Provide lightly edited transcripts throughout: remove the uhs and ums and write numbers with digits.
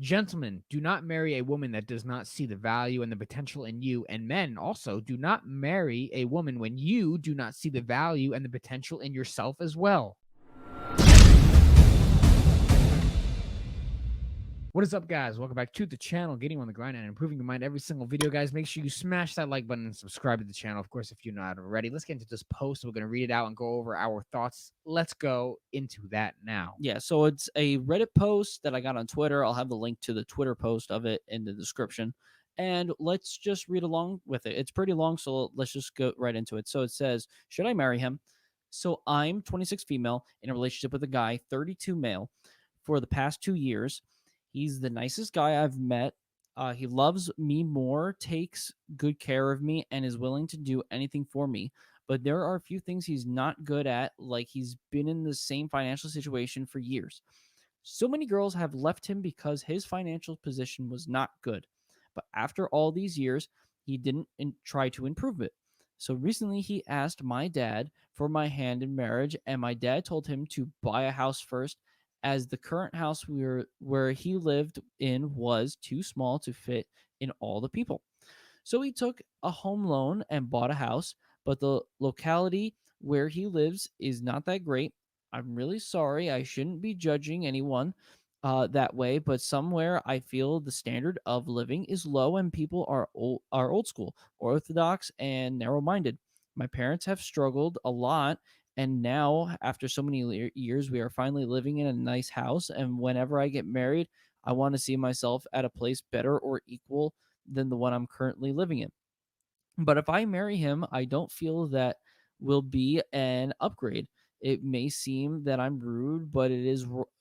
Gentlemen, do not marry a woman that does not see the value and the potential in you. And men also do not marry a woman when you do not see the value and the potential in yourself as well. What is up, guys? Welcome back to the channel, getting on the grind and improving your mind every single video, guys. Make sure you smash that like button and subscribe to the channel, of course, if you're not already. Let's get into this post. We're going to read it out and go over our thoughts. Let's go into that now. Yeah, so it's a Reddit post that I got on Twitter. I'll have the link to the Twitter post of it in the description. And let's just read along with it. It's pretty long, so let's just go right into it. So it says, should I marry him? So I'm 26 female in a relationship with a guy, 32 male, for the past 2 years. He's the nicest guy I've met. He loves me more, takes good care of me, and is willing to do anything for me. But there are a few things he's not good at, like he's been in the same financial situation for years. So many girls have left him because his financial position was not good. But after all these years, he didn't try to improve it. So recently, he asked my dad for my hand in marriage, and my dad told him to buy a house first, as the current house where he lived in was too small to fit in all the people. So he took a home loan and bought a house, but the locality where he lives is not that great. I'm really sorry. I shouldn't be judging anyone that way, but somewhere I feel the standard of living is low and people are old school, orthodox, and narrow minded. My parents have struggled a lot. And now, after so many years, we are finally living in a nice house. And whenever I get married, I want to see myself at a place better or equal than the one I'm currently living in. But if I marry him, I don't feel that will be an upgrade. It may seem that I'm rude, but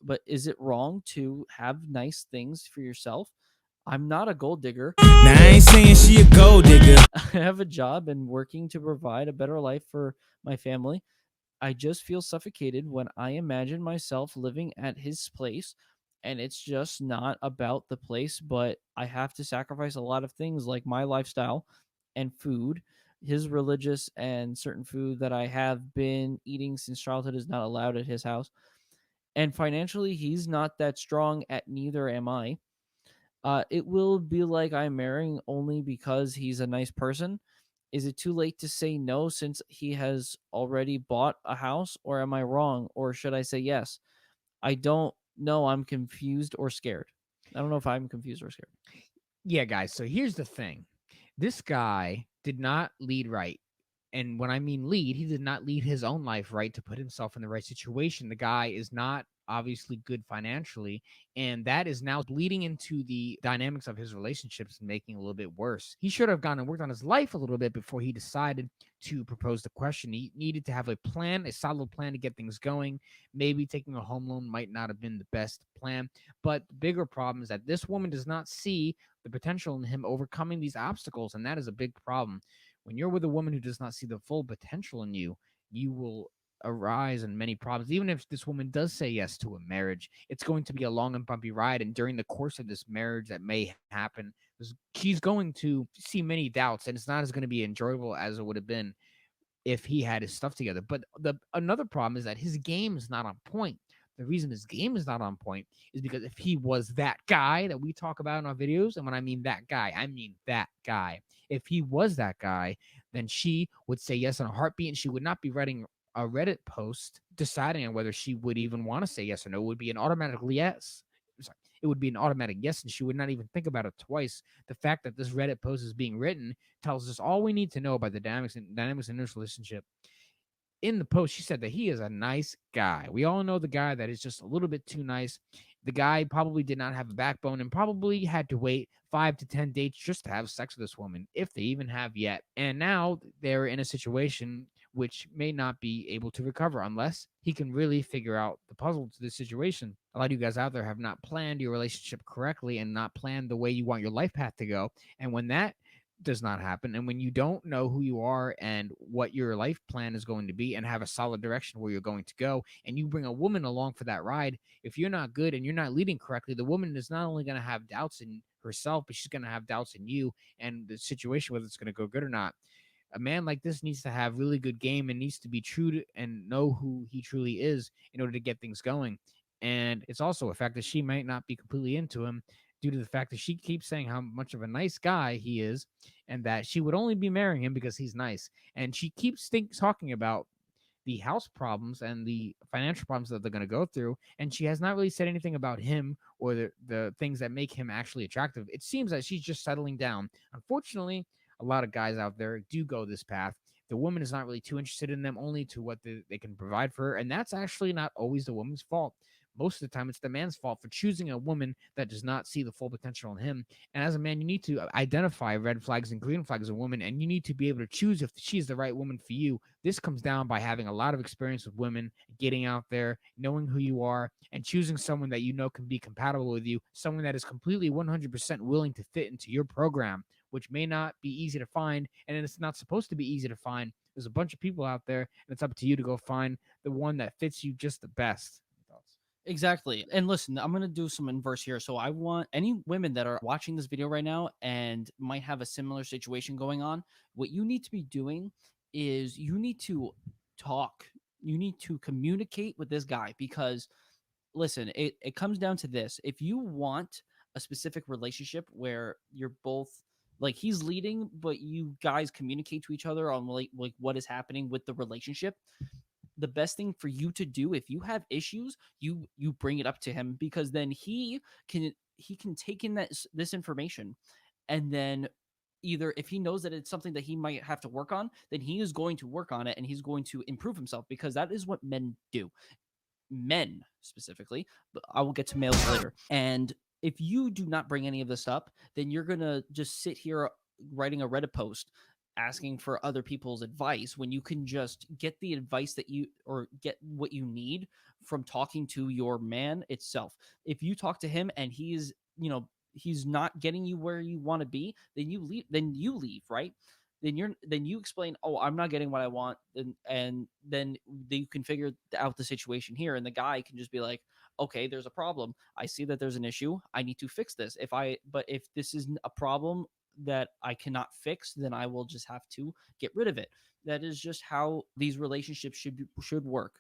but is it wrong to have nice things for yourself? I'm not a gold digger. Now I ain't saying she a gold digger. I have a job and working to provide a better life for my family. I just feel suffocated when I imagine myself living at his place, and it's just not about the place, but I have to sacrifice a lot of things like my lifestyle and food. His religious and certain food that I have been eating since childhood is not allowed at his house. And financially, he's not that strong, at neither am I. It will be like I'm marrying only because he's a nice person. Is it too late to say no since he has already bought a house, or am I wrong, or should I say yes? I don't know. I'm confused or scared. I don't know if I'm confused or scared. Yeah, guys. So here's the thing. This guy did not lead right. And when I mean lead, he did not lead his own life right to put himself in the right situation. The guy is not obviously good financially, and that is now bleeding into the dynamics of his relationships and making it a little bit worse. He should have gone and worked on his life a little bit before he decided to propose the question. He needed to have a plan, a solid plan to get things going. Maybe taking a home loan might not have been the best plan, but the bigger problem is that this woman does not see the potential in him overcoming these obstacles, and that is a big problem. When you're with a woman who does not see the full potential in you, you will arise in many problems. Even if this woman does say yes to a marriage, it's going to be a long and bumpy ride. And during the course of this marriage that may happen, she's going to see many doubts, and it's not as going to be enjoyable as it would have been if he had his stuff together. But the another problem is that his game is not on point. The reason his game is not on point is because if he was that guy that we talk about in our videos, and when I mean that guy, I mean that guy. If he was that guy, then she would say yes in a heartbeat, and she would not be writing a Reddit post deciding on whether she would even want to say yes or no. It would be an automatic yes. Sorry, it would be an automatic yes, and she would not even think about it twice. The fact that this Reddit post is being written tells us all we need to know about the dynamics in this relationship. In the post, she said that he is a nice guy. We all know the guy that is just a little bit too nice. The guy probably did not have a backbone and probably had to wait 5 to 10 dates just to have sex with this woman, if they even have yet. And now they're in a situation which may not be able to recover unless he can really figure out the puzzle to this situation. A lot of you guys out there have not planned your relationship correctly and not planned the way you want your life path to go. And when that does not happen, and when you don't know who you are and what your life plan is going to be and have a solid direction where you're going to go, and you bring a woman along for that ride, if you're not good and you're not leading correctly, the woman is not only going to have doubts in herself, but she's going to have doubts in you and the situation, whether it's going to go good or not. A man like this needs to have really good game and needs to be true to and know who he truly is in order to get things going. And it's also a fact that she might not be completely into him, due to the fact that she keeps saying how much of a nice guy he is and that she would only be marrying him because he's nice. And she keeps talking about the house problems and the financial problems that they're going to go through. And she has not really said anything about him or the things that make him actually attractive. It seems that she's just settling down. Unfortunately, a lot of guys out there do go this path. The woman is not really too interested in them, only to what they can provide for her. And that's actually not always the woman's fault. Most of the time, it's the man's fault for choosing a woman that does not see the full potential in him. And as a man, you need to identify red flags and green flags of a woman, and you need to be able to choose if she's the right woman for you. This comes down by having a lot of experience with women, getting out there, knowing who you are, and choosing someone that you know can be compatible with you, someone that is completely 100% willing to fit into your program, which may not be easy to find, and it's not supposed to be easy to find. There's a bunch of people out there, and it's up to you to go find the one that fits you just the best. Exactly. And listen, I'm going to do some inverse here. So I want any women that are watching this video right now and might have a similar situation going on. What you need to be doing is you need to talk. You need to communicate with this guy because listen, it comes down to this. If you want a specific relationship where you're both like he's leading, but you guys communicate to each other on like what is happening with the relationship, the best thing for you to do if you have issues, you bring it up to him because then he can take in this information and then either if he knows that it's something that he might have to work on, then he is going to work on it and he's going to improve himself because that is what men do. Men specifically, but I will get to males later. And if you do not bring any of this up, then you're going to just sit here writing a Reddit post asking for other people's advice when you can just get the advice that you or get what you need from talking to your man itself. If you talk to him and he's not getting you where you want to be, then you leave, right? Then you explain, oh, I'm not getting what I want, and then you can figure out the situation here, and the guy can just be like, okay, there's a problem, I see that there's an issue, I need to fix this. But if this is a problem that I cannot fix, then I will just have to get rid of it. That is just how these relationships should work.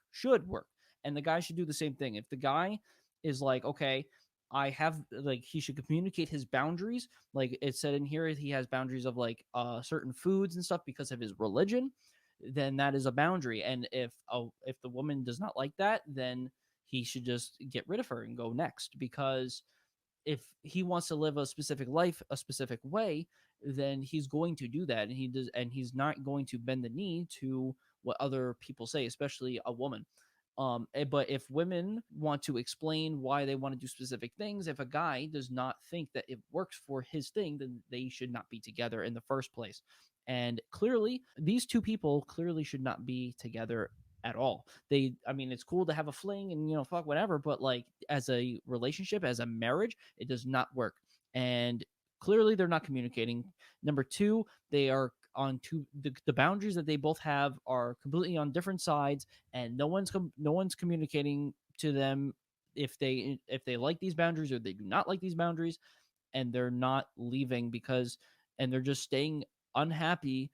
And the guy should do the same thing. If the guy is like, okay, I have like he should communicate his boundaries. Like it said in here, he has boundaries of like certain foods and stuff because of his religion. Then that is a boundary. And if the woman does not like that, then he should just get rid of her and go next. Because if he wants to live a specific life a specific way, then he's going to do that, and he's not going to bend the knee to what other people say, especially a woman. But if women want to explain why they want to do specific things, if a guy does not think that it works for his thing, then they should not be together in the first place. And clearly, these two people clearly should not be together at all. I mean, it's cool to have a fling and, fuck whatever, but like as a relationship, as a marriage, it does not work. And clearly they're not communicating. Number two, they are on the boundaries that they both have are completely on different sides, and no one's communicating to them if they like these boundaries or they do not like these boundaries, and they're not leaving and they're just staying unhappy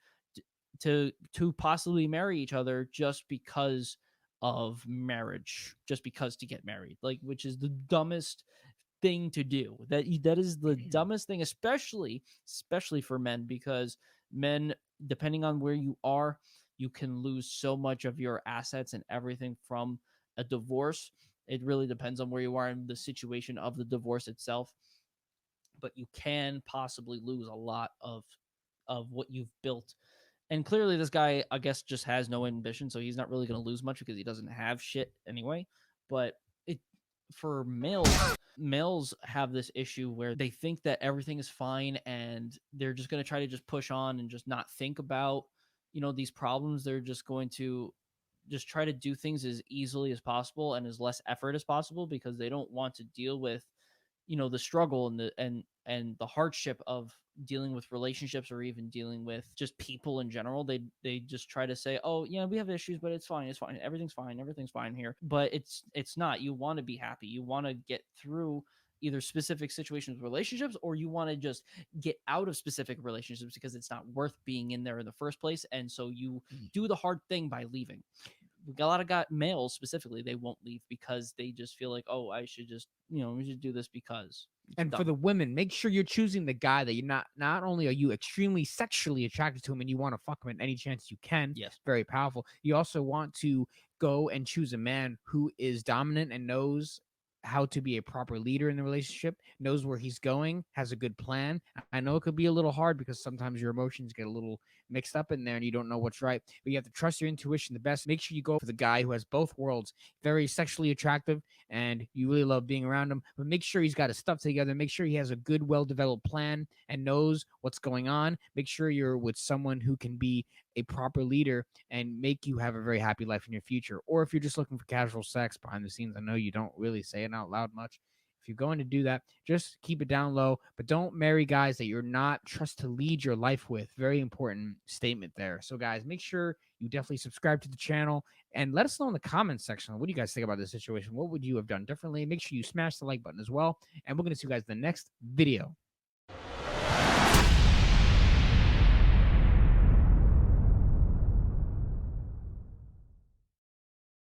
to possibly marry each other just because of marriage, just because to get married, like, which is the dumbest thing to do. That is the dumbest thing, especially for men, because men, depending on where you are, you can lose so much of your assets and everything from a divorce. It really depends on where you are in the situation of the divorce itself, but you can possibly lose a lot of what you've built. And clearly this guy, I guess, just has no ambition, so he's not really going to lose much because he doesn't have shit anyway. But it for males have this issue where they think that everything is fine and they're just going to try to just push on and just not think about, these problems. They're just going to just try to do things as easily as possible and as less effort as possible because they don't want to deal with, the struggle and the hardship of dealing with relationships or even dealing with just people in general. They just try to say, oh yeah, we have issues, but it's fine, everything's fine here. But it's not. You want to be happy, you want to get through either specific situations with relationships, or you want to just get out of specific relationships because it's not worth being in there in the first place, and so you do the hard thing by leaving. a lot of males specifically, they won't leave because they just feel like, oh, I should just, we should do this because. It's And for dumb. the women, make sure you're choosing the guy that you're not only are you extremely sexually attracted to him and you want to fuck him at any chance you can. Yes. Very powerful. You also want to go and choose a man who is dominant and knows how to be a proper leader in the relationship, knows where he's going, has a good plan. I know it could be a little hard because sometimes your emotions get a little mixed up in there and you don't know what's right, but you have to trust your intuition the best. Make sure you go for the guy who has both worlds, very sexually attractive, and you really love being around him, but make sure he's got his stuff together. Make sure he has a good, well-developed plan and knows what's going on. Make sure you're with someone who can be a proper leader and make you have a very happy life in your future. Or if you're just looking for casual sex behind the scenes, I know you don't really say it out loud much. If you're going to do that, just keep it down low, but don't marry guys that you're not trust to lead your life with. Very important statement there. So guys, make sure you definitely subscribe to the channel and let us know in the comments section. What do you guys think about this situation? What would you have done differently? Make sure you smash the like button as well. And we're going to see you guys in the next video.